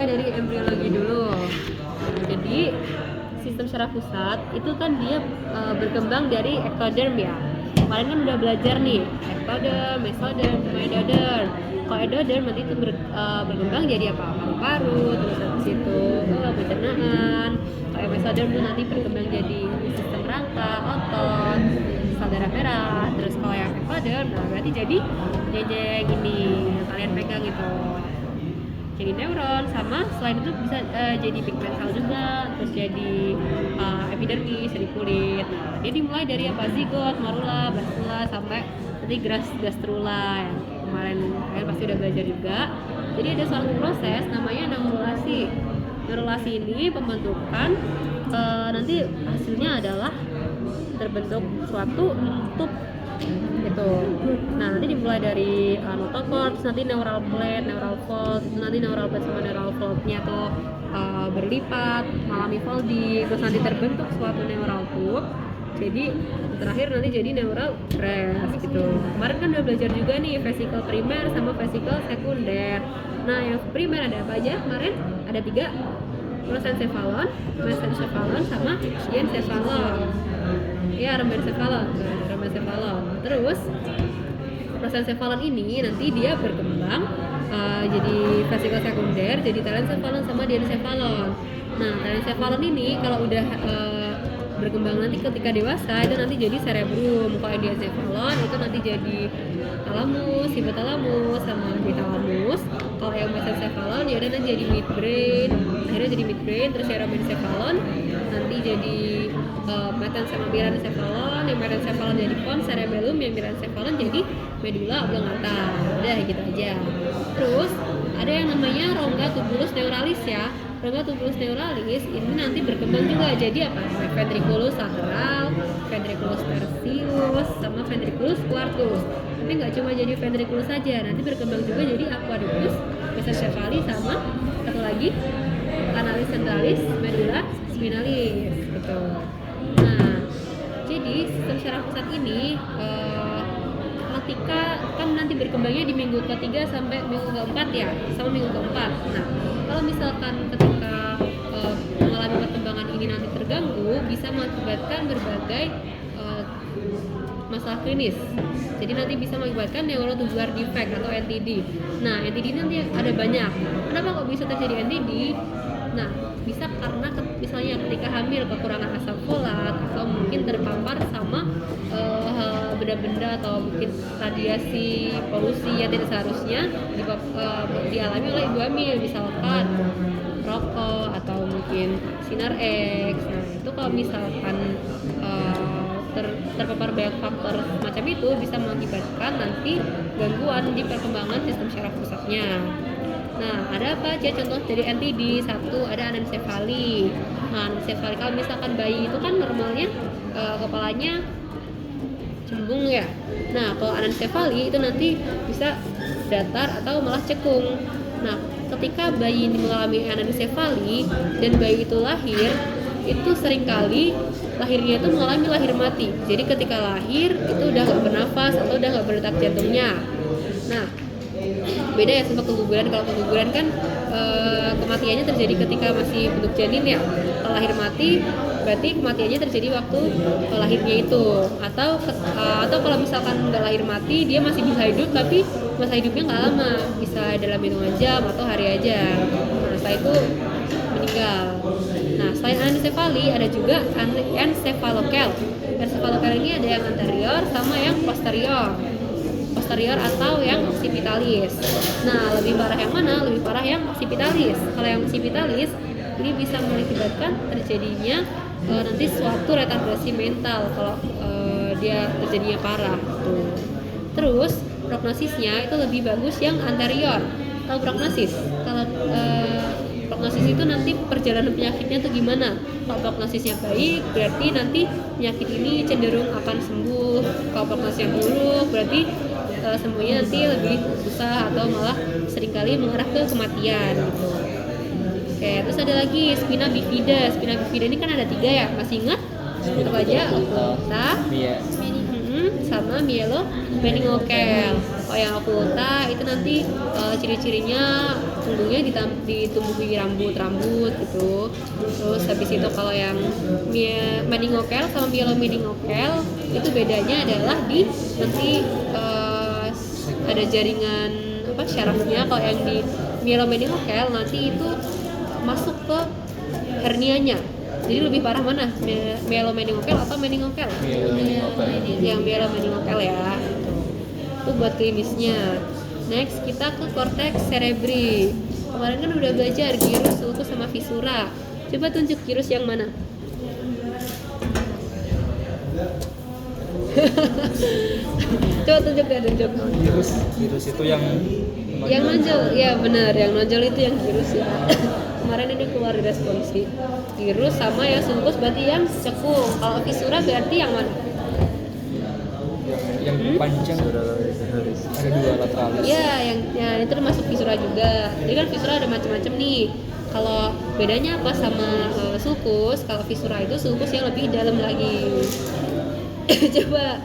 Dari embriologi dulu. Jadi sistem syaraf pusat itu kan dia berkembang dari ektoderm ya. Kemarin kan udah belajar nih ektoderm, mesoderm, mesoderm. Kalau endoderm nanti itu berkembang jadi apa? Paru-paru, terus habis itu pencernaan. Kalau mesoderm itu nanti berkembang jadi sistem rangka, otot, sel darah merah. Terus kalau yang ektoderm, nah berarti jadi jenjang ini kalian pegang itu. Jadi neuron, sama selain itu bisa jadi pigment cell juga, terus jadi epidermis, jadi kulit. Nah, dia dimulai dari apa? Zigot, morula, basilia, sampai nanti gastrula yang kemarin kalian pasti udah belajar juga. Jadi ada suatu proses namanya neurulasi. Neurulasi ini pembentukan nanti hasilnya adalah terbentuk suatu tub gitu. Nah nanti dimulai dari notochord, nanti neural plate, neural fold, nanti neural plate sama neural foldnya tuh berlipat, mengalami folding, terus nanti terbentuk suatu neural tube. Jadi terakhir nanti jadi neural crest gitu. Kemarin kan udah belajar juga nih vesikel primer sama vesikel sekunder. Nah yang primer ada apa aja kemarin? Ada 3, prosencephalon, mesencephalon, sama diencephalon. Ya, rhombencephalon. Terus prosencephalon ini nanti dia berkembang jadi vesikel sekunder, jadi telencephalon sama diencephalon. Nah, telencephalon ini kalau udah berkembang nanti ketika dewasa itu nanti jadi cerebrum. Kalau diencephalon itu nanti jadi thalamus, hipotalamus sama hypothalamus. Kalau yang mesencephalon ya udah nanti jadi midbrain, akhirnya jadi midbrain, terus ya rhombencephalon nanti jadi meten sama mesencephalon, yang mesencephalon jadi pons cerebellum, yang mesencephalon jadi medula oblongata. Udah gitu aja. Terus ada yang namanya rongga tubulus neuralis ya. Rongga tubulus neuralis ini nanti berkembang juga jadi apa? Ventriculus sacral, ventriculus tertius, sama ventriculus quartus. Tapi nggak cuma jadi ventriculus saja, nanti berkembang juga jadi aqueductus, mesencephaly, sama satu lagi canalis centralis, medulla spinalis gitu. Nah, jadi sistem syaraf pusat ini ketika kan nanti berkembangnya di minggu ketiga sampai minggu keempat ya, sama minggu keempat. Nah, kalau misalkan ketika mengalami perkembangan ini nanti terganggu, bisa mengakibatkan berbagai masalah klinis. Jadi nanti bisa mengakibatkan neurotubular defect atau NTD. Nah, NTD nanti ada banyak. Kenapa kok bisa terjadi NTD? Nah, bisa karena misalnya ketika hamil kekurangan asam folat, atau mungkin terpapar sama benda-benda atau mungkin radiasi polusi yang tidak seharusnya dialami oleh ibu hamil, misalkan rokok atau mungkin sinar X. Nah itu kalau misalkan terpapar banyak faktor macam itu bisa mengakibatkan nanti gangguan di perkembangan sistem syaraf pusatnya. Nah, ada apa aja contoh dari NTD? Satu, ada anencefali. Nah, anencefali kalau misalkan bayi itu kan normalnya kepalanya cembung ya. Nah, kalau anencefali itu nanti bisa datar atau malah cekung. Nah, ketika bayi ini mengalami anencefali dan bayi itu lahir, itu seringkali lahirnya itu mengalami lahir mati. Jadi ketika lahir itu udah gak bernafas atau udah gak berdetak jantungnya. Nah, beda ya sama keguguran. Kalau keguguran kan kematiannya terjadi ketika masih bentuk janin ya. Kalau lahir mati berarti kematiannya terjadi waktu lahirnya itu. Atau kalau misalkan nggak lahir mati, dia masih bisa hidup tapi masa hidupnya nggak lama, bisa dalam hitungan jam atau hari aja. Nah setelah itu meninggal. Nah selain anencefali ada juga encephalokel. Encephalokel ini ada yang anterior sama yang posterior atau yang occipitalis. Nah, lebih parah yang mana? Lebih parah yang occipitalis. Kalau yang occipitalis ini bisa mengakibatkan terjadinya nanti suatu retardasi mental kalau dia terjadinya parah. Tuh. Terus prognosisnya itu lebih bagus yang anterior. Kalau prognosis, prognosis itu nanti perjalanan penyakitnya tuh gimana? Kalau prognosisnya baik, berarti nanti penyakit ini cenderung akan sembuh. Kalau prognosisnya buruk, berarti sembuhnya nanti lebih susah atau malah seringkali mengarah ke kematian gitu. Oke, terus ada lagi spina bifida. Spina bifida ini kan ada 3 ya, masih ingat? Sebut aja, oculta, sama meningokel. Oh yang oculta itu nanti ciri-cirinya punggungnya ditumbuhi rambut gitu. Terus habis itu kalau yang meningokel sama myelomeningokel itu bedanya adalah di nanti ada jaringan syarafnya. Kalau yang di myelomeningokel nanti itu masuk ke hernianya. Jadi lebih parah mana? Myelomeningokel atau meningokel? Yang myelomeningokel ya. Itu buat klinisnya. Next kita ke cortex cerebri. Kemarin kan udah belajar gyrus, sulcus sama visura. Coba tunjuk gyrus yang mana? Coba tunjuk. Gyrus itu yang nonjol. Ya benar, yang nonjol itu yang gyrus ya. Kemarin ini keluar di responsi. Gyrus sama ya sulcus berarti yang cekung. Kalau visura berarti yang mana? Yang panjang ada 2 lateralis. Iya, yang itu termasuk visura juga. Jadi kan visura ada macam-macam nih. Kalau bedanya apa sama sulcus? Kalau visura itu sulcus yang lebih dalam lagi. Coba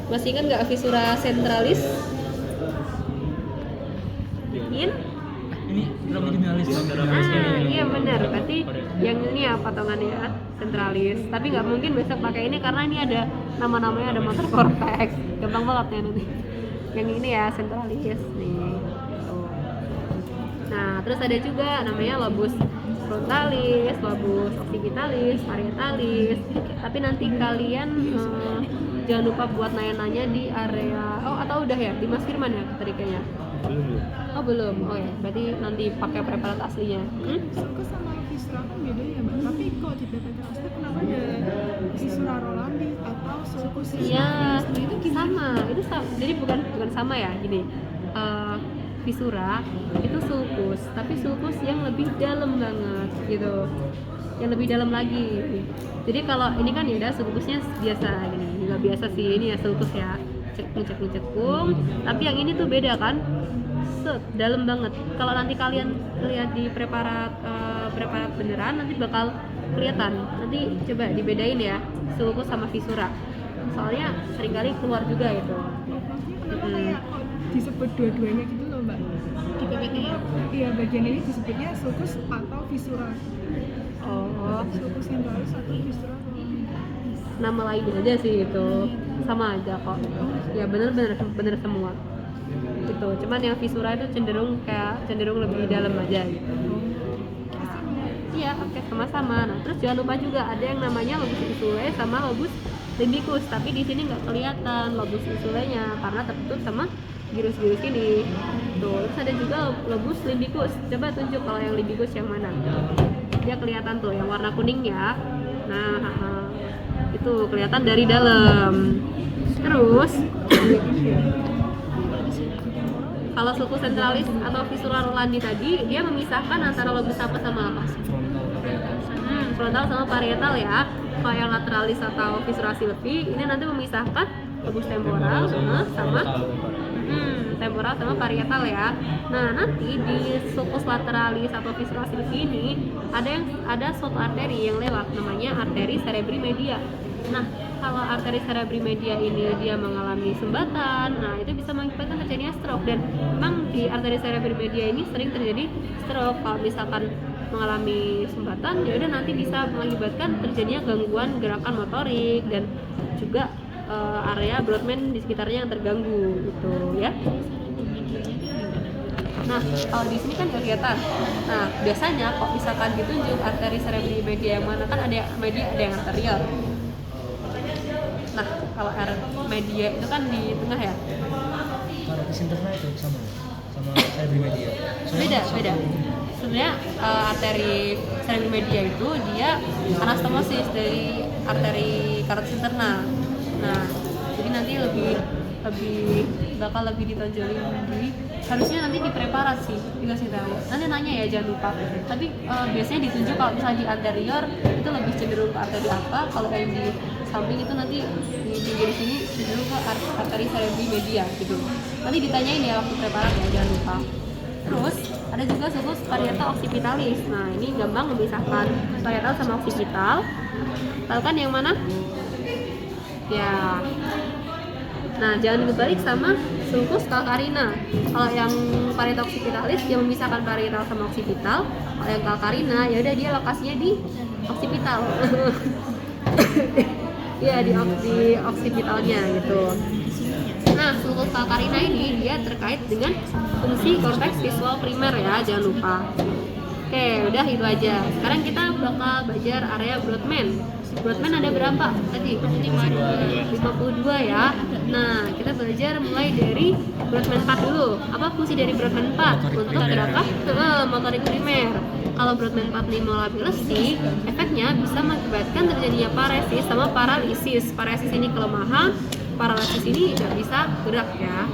masih ingat nggak visura centralis? Ini longitudinalis. Iya benar. Berarti yang ini ya potongannya centralis. Tapi nggak mungkin besok pakai ini karena ini ada nama-namanya, ada motor cortex. Gampang banget ya nanti. Yang ini ya centralis nih. Nah, terus ada juga namanya lobus frontalis, lobus occipitalis, parietalis. Tapi nanti kalian jangan lupa buat nanya-nanya di area atau udah ya di Mas Firman ya tadi kayaknya. Belum. Oh ya, berarti nanti pakai preparat aslinya. Sulcus sama visura kan beda ya, Mbak. Tapi kok di BPT Asli kenapa ada visura Rolandi atau sulcus Iya, itu sama. Jadi bukan sama ya, gini. Visura itu sulcus, tapi sulcus yang lebih dalam banget gitu. Yang lebih dalam lagi. Jadi kalau ini kan ya udah sulcusnya biasa gini. Enggak biasa sih ini ya sulcus ya. Cekung. Tapi yang ini tuh beda kan? Dalam banget. Kalau nanti kalian lihat di preparat beneran nanti bakal kelihatan. Nanti coba dibedain ya sulcus sama visura. Soalnya seringkali keluar juga itu. Kenapa kayak kok disebut dua-duanya gitu loh, Mbak? Di PPT ya? Iya, bagian ini disebutnya sulcus atau visura. Sulcus centralis atau visura Rolandi. Nama lain aja sih itu. Sama aja kok. Ya bener semua. Gitu. Cuman yang visura itu cenderung lebih dalam aja gitu. Iya, oke, sama-sama. Nah, terus jangan lupa juga ada yang namanya lobus insulae sama lobus limbicus, tapi di sini nggak kelihatan lobus insulenya karena tertutup sama gyrus-gyrus ini. Tuh, terus ada juga lobus limbicus. Coba tunjuk kalau yang limbicus yang mana. Dia kelihatan tuh yang warna kuning ya. Nah, itu kelihatan dari dalam. Terus kalau sulcus centralis atau visura Rolandi tadi dia memisahkan antara lobus apa sama apa? Frontal sama parietal ya. Kalau yang lateralis atau visura silvi ini nanti memisahkan lobus temporal sama temporal sama parietal ya. Nah, nanti di sulcus lateralis atau visura silvi ini ada suatu arteri yang lewat namanya arteri cerebri media. Nah, kalau arteri cerebri media ini dia mengalami sumbatan, nah itu bisa mengakibatkan terjadinya stroke. Dan memang di arteri cerebri media ini sering terjadi stroke. Kalau misalkan mengalami sumbatan, ya udah nanti bisa mengakibatkan terjadinya gangguan gerakan motorik dan juga area Brodmann di sekitarnya yang terganggu gitu ya. Nah, kalau di sini kan kelihatan. Nah, biasanya kok misalkan ditunjuk arteri cerebri media yang mana, kan ada media ada yang arterial. Nah, kalau media itu kan di tengah ya. Kalau di interna itu sama cerebri media. Beda. Sebenarnya arteri cerebri media itu dia anastomosis dari arteri karotis interna. Nah, jadi nanti bakal lebih ditonjolin harusnya nanti di preparat sih dikasih tahu. Nanti nanya ya, jangan lupa. Tapi biasanya ditunjuk kalau misalnya di anterior itu lebih cenderung ke arteri apa, kalau yang di samping itu nanti di pinggir sini cenderung ke arteri cerebri media gitu. Nanti ditanyain ya waktu preparat ya, jangan lupa. Terus ada juga sulcus parietal occipitalis. Nah, ini gampang memisahkan parietal sama occipital. Tahu kan yang mana? Ya. Nah, jangan dibalik sama sulcus calcarina. Kalau yang parietal occipitalis dia memisahkan parietal sama occipital. Kalau yang calcarina ya udah dia lokasinya di occipital. Iya di occipitalnya gitu. Nah, sulcus calcarina ini dia terkait dengan fungsi korteks visual primer ya, jangan lupa. Oke, udah itu aja. Sekarang kita bakal belajar area Brodmann. Brodmann ada berapa tadi? 52 ya. Nah, kita belajar mulai dari Brodmann 4 dulu. Apa fungsi dari Brodmann 4? Untuk berapa? Motorik primer. Kalau Brodmann 4 ini malability, efeknya bisa mengakibatkan terjadinya paresis sama paralisis. Paresis ini kelemahan, paralisis ini tidak bisa gerak ya.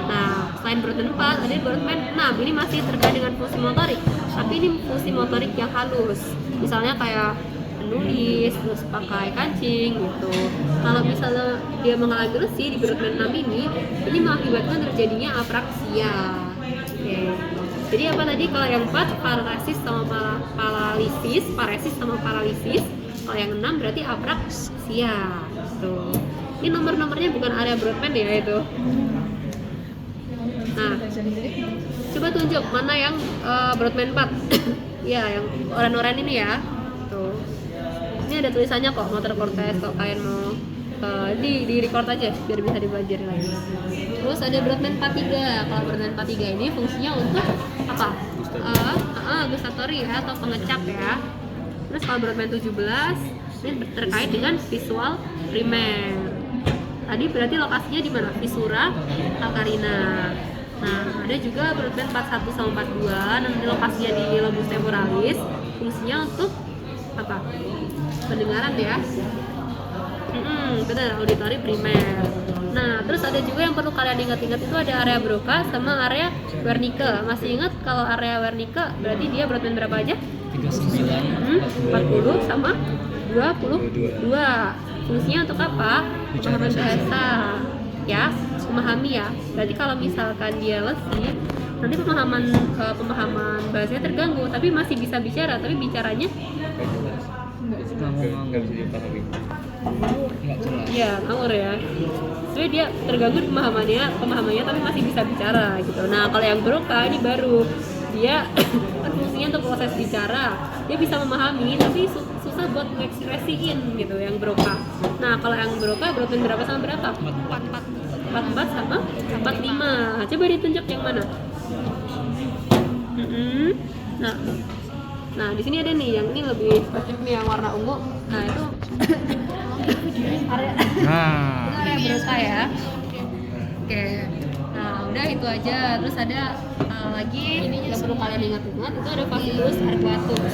Nah, selain Brodmann 4, ada Brodmann 6. Ini masih terkait dengan fungsi motorik, tapi ini fungsi motorik yang halus. Misalnya kayak menulis, terus pakai kancing gitu. Kalau misalnya dia mengalami lesi di Brodmann 6 ini mengakibatkan terjadinya apraksia. Oke. Jadi apa tadi? Kalau yang 4 paresis sama paralisis, paresis sama paralisis. Kalau yang 6 berarti apraksia. Tuh. Ini nomor-nomornya bukan area Brodmann ya itu. Nah, coba tunjuk mana yang Brodmann 4. Ya, yang oranye-oranye ini ya. Tuh. Ini ada tulisannya kok, motor cortex. Kalau kalian mau di record aja biar bisa dipelajari lagi. Terus ada Brodmann 43. Kalau Brodmann 43 ini fungsinya untuk apa? Gustatory ya atau pengecap ya. Terus kalau Brodmann 17 ini terkait dengan visual primer. Tadi berarti lokasinya di mana? Visura calcarina. Nah, ada juga Brodmann 41 sama 42, nanti lokasinya di lobus temporalis, fungsinya untuk apa? Pendengaran ya. Benar, auditori primer. Nah, terus ada juga yang perlu kalian ingat-ingat itu ada area Broca sama area Wernicke. Masih ingat kalau area Wernicke berarti dia Brodmann berapa aja? 39. 40 sama 22. Fungsinya untuk apa? Pemahaman bahasa. Ya, memahami ya. Berarti kalau misalkan dia lesi, nanti pemahaman bahasanya terganggu, tapi masih bisa bicara, tapi bicaranya Nggak bisa dipahami. Nggak jelas. ya ngawur ya. Jadi dia terganggu pemahamannya tapi masih bisa bicara gitu. Nah, kalau yang Broca ini baru dia kan fungsinya untuk proses bicara, dia bisa memahami tapi susah buat mengekspresiin gitu yang Broca. Nah, kalau yang Broca Brodmann berapa sama berapa? 44 sama 45. Coba ditunjuk yang mana? Nah, di sini ada nih yang ini lebih spesifik nih yang warna ungu. Nah, itu area itu area Broca ya. Oke. Nah, udah itu aja. Terus ada lagi yang perlu kalian ingat-ingat itu ada fasciculus arcuatus.